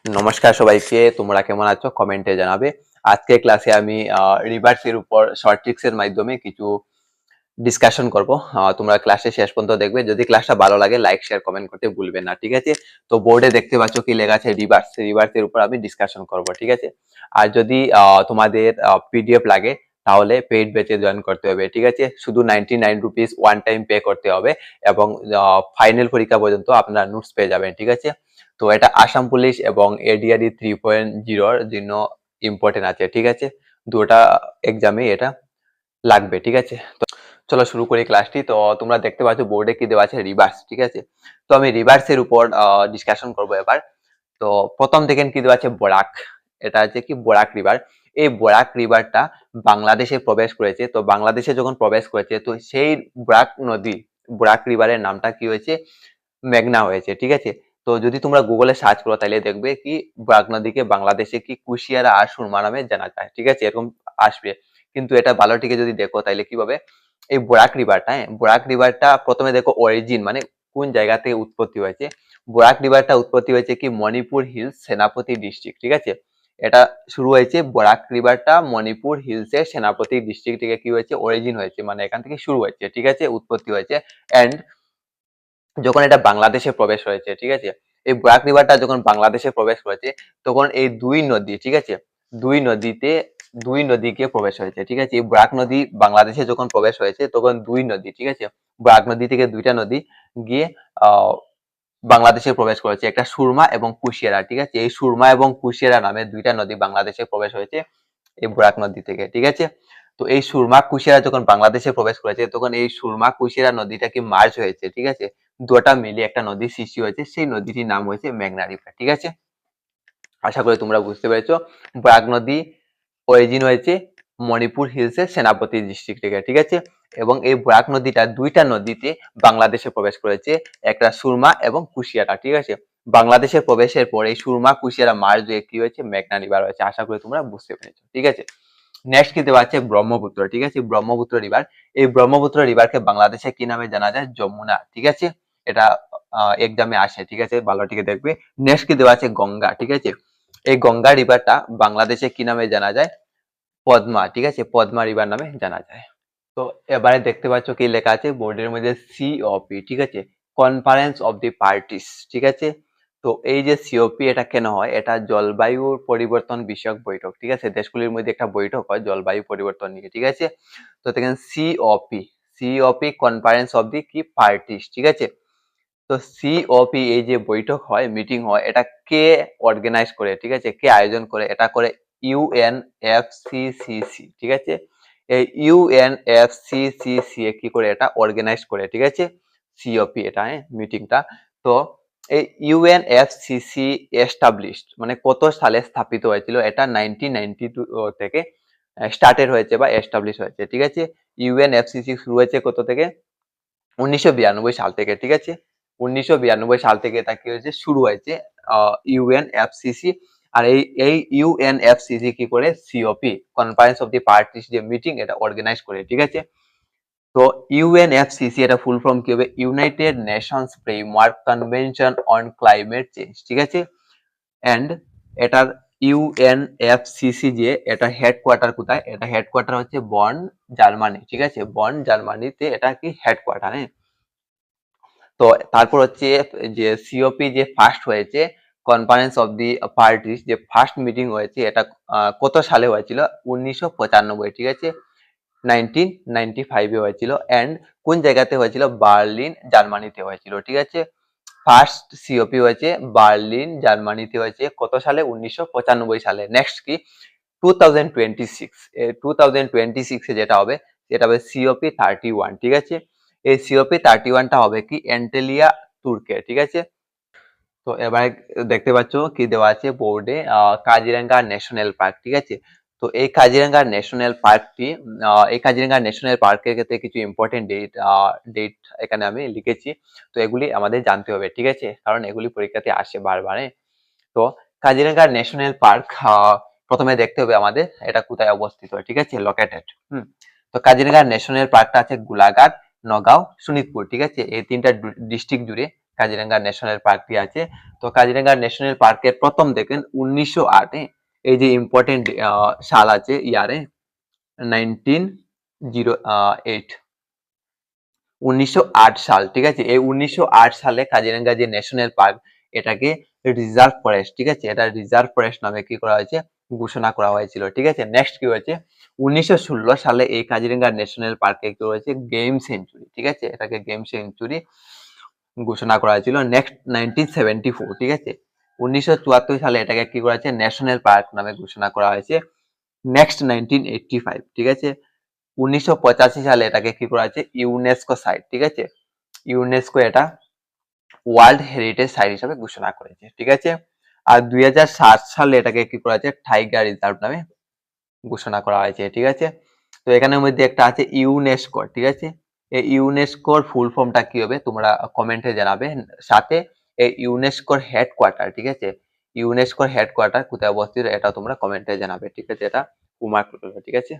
নমস্কার সবাইকে, তোমরা কেমন আছো কমেন্টে জানাবে। আজকে ক্লাসে আমি রিভার্স এর উপর শর্ট ট্রিক্স এর মাধ্যমে কিছু ডিসকাশন করব। তোমরা ক্লাসে শেষ পর্যন্ত দেখবে। যদি ক্লাসটা ভালো লাগে লাইক শেয়ার কমেন্ট করতে ভুলবে না, ঠিক আছে? তো বোর্ডে দেখতে পাচ্ছ কি লেখা আছে, রিভার্স। রিভার্স এর উপর আমি ডিসকাশন করব, ঠিক আছে? আর যদি তোমাদের পিডিএফ লাগে তাহলে পেইড ব্যাচে জয়েন করতে হবে, ঠিক আছে? শুধু 99 রুপিস ওয়ান টাইম পে করতে হবে এবং ফাইনাল পরীক্ষা পর্যন্ত আপনারা নোটস পেয়ে যাবেন, ঠিক আছে? তো এটা আসাম পুলিশ এবং এডিআরই 3.0 এর জন্য ইম্পর্টেন্ট আছে, ঠিক আছে? দুটো এক্সামে এটা লাগবে, ঠিক আছে? তো চলো শুরু করি ক্লাসটি। তো তোমরা দেখতে পাচ্ছ বোর্ডে কি দেওয়া আছে, রিভার্স, ঠিক আছে? তো আমি রিভার্স এর উপর ডিসকাশন করব এবার। তো প্রথম দেখেন কি দেওয়া আছে, বরাক। এটা আছে কি বরাক রিভার। এই বরাক রিভারটা বাংলাদেশে প্রবেশ করেছে। তো বাংলাদেশে যখন প্রবেশ করেছে তো সেই বরাক নদী, বরাক রিভারের নামটা কি হয়েছে, মেঘনা হয়েছে, ঠিক আছে? তো যদি তোমরা গুগলে সার্চ করো তাহলে দেখবে কি বরাক নদীকে বাংলাদেশে কি কুশিয়ারা আর সুরমা নামে জানা যায়, ঠিক আছে? এরকম আসবে। কিন্তু এটা ভালো থেকে যদি দেখো তাহলে কি হবে, এই বরাক রিভারটা, হ্যাঁ, বরাক রিভারটা প্রথমে দেখো অরিজিন মানে কোন জায়গা থেকে উৎপত্তি হয়েছে। বরাক রিভারটা উৎপত্তি হয়েছে কি মণিপুর হিলস, সেনাপতি ডিস্ট্রিক্ট, ঠিক আছে? এটা শুরু হয়েছে, বরাক রিভারটা মণিপুর হিলসের সেনাপতি ডিস্ট্রিক্ট থেকে কি হয়েছে, অরিজিন হয়েছে, মানে এখান থেকে শুরু হয়েছে, ঠিক আছে? উৎপত্তি হয়েছে। এন্ড যখন এটা বাংলাদেশে প্রবেশ হয়েছে, ঠিক আছে? এই বরাক রিভারটা যখন বাংলাদেশে প্রবেশ করেছে তখন এই দুই নদী, ঠিক আছে, দুই নদীতে দুই নদীকে প্রবেশ হয়েছে, ঠিক আছে? এই বরাক নদী বাংলাদেশে যখন প্রবেশ হয়েছে তখন দুই নদী, ঠিক আছে, বরাক নদী থেকে দুইটা নদী গিয়ে আহ বাংলাদেশে প্রবেশ করেছে, একটা সুরমা এবং কুশিয়ারা, ঠিক আছে? এই সুরমা এবং কুশিয়ারা নামে দুইটা নদী বাংলাদেশে প্রবেশ হয়েছে এই বরাক নদী থেকে, ঠিক আছে? তো এই সুরমা কুশিয়ারা যখন বাংলাদেশে প্রবেশ করেছে তখন এই সুরমা কুশিয়ারা নদীটা কি মার্জ হয়েছে, ঠিক আছে? দুটা মিলে একটা নদী সৃষ্টি হয়েছে, সেই নদীটির নাম হয়েছে মেঘনা রিভার, ঠিক আছে? আশা করি তোমরা বুঝতে পেরেছো। বরাক নদী অরিজিন হয়েছে মণিপুর হিলসের সেনাপতি ডিস্ট্রিক্ট থেকে, ঠিক আছে? এবং এই বরাক নদীটা দুইটা নদীতে বাংলাদেশে প্রবেশ করেছে, একটা সুরমা এবং কুশিয়ারা, ঠিক আছে? বাংলাদেশে প্রবেশের পর এই সুরমা কুশিয়ারা মার্জ হয়ে কি হয়েছে, মেঘনা রিভার হয়েছে। আশা করি তোমরা বুঝতে পেরেছো, ঠিক আছে? নেক্সট কি দেওয়া আছে, ব্রহ্মপুত্র, ঠিক আছে? ব্রহ্মপুত্র রিভার। এই ব্রহ্মপুত্র রিভারকে বাংলাদেশে কি নামে জানা যায়, যমুনা, ঠিক আছে? এটা এক্সামে আসে, ঠিক আছে? ভালো থেকে দেখবে। নেক্সট কি দেওয়া আছে, গঙ্গা, ঠিক আছে? এই গঙ্গা রিভারটা বাংলাদেশে কি নামে জানা যায়, পদ্মা, ঠিক আছে? পদ্মা রিভার নামে জানা যায়। তো এবারে দেখতে পাচ্ছ কি লেখা আছে বোর্ডের মধ্যে, সিওপি, ঠিক আছে? কনফারেন্স অফ দি পার্টিস, ঠিক আছে? তো এই যে সিওপি এটা কেন হয়, এটা জলবায়ুর পরিবর্তন বিষয়ক বৈঠক, ঠিক আছে? দেশগুলির মধ্যে একটা বৈঠক হয় জলবায়ু পরিবর্তন নিয়ে, ঠিক আছে? তো দেখেন COP, COP conference of the কি পার্টিস, ঠিক আছে? তো সিওপি এই যে বৈঠক হয়, মিটিং হয়, এটা কে অর্গানাইজ করে, ঠিক আছে? কে আয়োজন করে, এটা করে ইউএনএফসিসিসি, ঠিক আছে? এই ইউএনএফসিসিসি কি করে এটা অর্গানাইজ করে, ঠিক আছে? সিওপি এটা, হ্যাঁ, মিটিংটা। তো এই ইউএনএফসিসি এস্টাবলিশড মানে কত সালে স্থাপিত হয়েছিল, এটা 1992 থেকে স্টার্টেড হয়েছে বা এস্টাবলিশ হয়েছে, ঠিক আছে? ইউএনএফসিসি শুরু হয়েছে কত থেকে, 1992 সাল থেকে, ঠিক আছে? 1992 সাল থেকে এটা কি হয়েছে, শুরু হয়েছে ইউএনএফসিসি। আর এই ইউএনএফসিসি কি করে, COP conference of the parties যে মিটিং এটা অর্গানাইজ করে, ঠিক আছে? তো ইউএনএফসিসি এটা ফুল ফর্ম কি হবে, United Nations framework convention on climate change, ঠিক আছে? এন্ড এটার ইউএনএফসিসি যে এটা হেডকোয়ার্টার কোথায়, এটা হেডকোয়ার্টার হচ্ছে বন, জার্মানি, ঠিক আছে? বন জার্মানিতে এটা কি হেডকোয়ার্টার, হ্যাঁ? তো তারপর হচ্ছে যে সিওপি যে ফার্স্ট হয়েছে, কনফারেন্স অফ দি পার্টিস যে ফার্স্ট মিটিং হয়েছে এটা কত সালে হয়েছিল, 1995, ঠিক আছে? 1995 এ হয়েছিল। এন্ড কোন জায়গাতে হয়েছিল, বার্লিন জার্মানিতে হয়েছিল, ঠিক আছে? ফার্স্ট সিওপি হয়েছে বার্লিন জার্মানিতে হয়েছে কত সালে, 1995 সালে। নেক্সট কি, 2026, 2026 এ যেটা হবে সেটা হবে সিওপি 31, ঠিক আছে? এই সিওপি 31টা হবে কি, অ্যান্টেলিয়া তুর্কে, ঠিক আছে? তো এবারে দেখতে পাচ্ছ কি দেওয়া আছে বোর্ডে, কাজিরাঙ্গা ন্যাশনাল পার্ক, ঠিক আছে? তো এই কাজিরাঙ্গা ন্যাশনাল পার্কটি, এই কাজিরাঙ্গা ন্যাশনাল পার্কের ক্ষেত্রে কিছু ইম্পর্টেন্ট ডেট এখানে আমি লিখেছি। তো এগুলি আমাদের জানতে হবে, ঠিক আছে? কারণ এগুলি পরীক্ষাতে আসে বারবার। তো কাজিরাঙ্গা ন্যাশনাল পার্ক প্রথমে দেখতে হবে আমাদের এটা কোথায় অবস্থিত, ঠিক আছে? লোকেটেড। তো কাজিরাঙ্গা ন্যাশনাল পার্কটা আছে গোলাঘাট, নগাঁও, শোনিতপুর, ঠিক আছে? এই তিনটা ডিস্ট্রিক্ট জুড়ে কাজিরাঙ্গা ন্যাশনাল পার্কটি আছে। তো কাজিরাঙ্গা ন্যাশনাল পার্কের প্রথম দেখেন 1908 এই যে ইম্পর্টেন্ট সাল আছে ইয়ারে 1908 1908 সাল, ঠিক আছে। এই 1908 সালে কাজিরাঙ্গা যে ন্যাশনাল পার্ক এটাকে রিজার্ভ ফরেস্ট, ঠিক আছে, এটা রিজার্ভ ফরেস্ট নামে কি করা হয়েছে, ঘোষণা করা হয়েছিল, ঠিক আছে। নেক্সট কি হয়েছে, 1916 সালে এই কাজিরাঙ্গা ন্যাশনাল পার্কে কি হয়েছে, গেম সেঞ্চুরি, ঠিক আছে, এটাকে গেম সেঞ্চুরি ঘোষণা করা হয়েছিল। নেক্সট 1974, ঠিক আছে, 1974 সালে এটাকে কি করা হয়েছে, ন্যাশনাল পার্ক নামে ঘোষণা করা হয়েছে। নেক্সট 1985, ঠিক আছে, 1985 সালে এটাকে কি করা হয়েছে, ইউনেস্কো সাইট, ঠিক আছে, ইউনেস্কো এটা ওয়ার্ল্ড হেরিটেজ সাইট হিসেবে ঘোষণা করেছে, ঠিক আছে। আর 2007 সালে এটাকে কি করা হয়েছে, টাইগার রিজার্ভ নামে ঘোষণা করা হয়েছে, ঠিক আছে। তো এখানের মধ্যে একটা আছে ইউনেস্কো, ঠিক আছে, এই ইউনেস্কোর ফুল ফর্মটা কি হবে তোমরা কমেন্টে জানাবে। সাথে এই ইউনেস্কোর হেডকোয়ার্টার, ঠিক আছে, ইউনেস্কোর হেডকোয়ার্টার কোথায় অবস্থিত এটা তোমরা কমেন্টে জানাবে, ঠিক আছে, এটা হোমওয়ার্ক করবে, ঠিক আছে।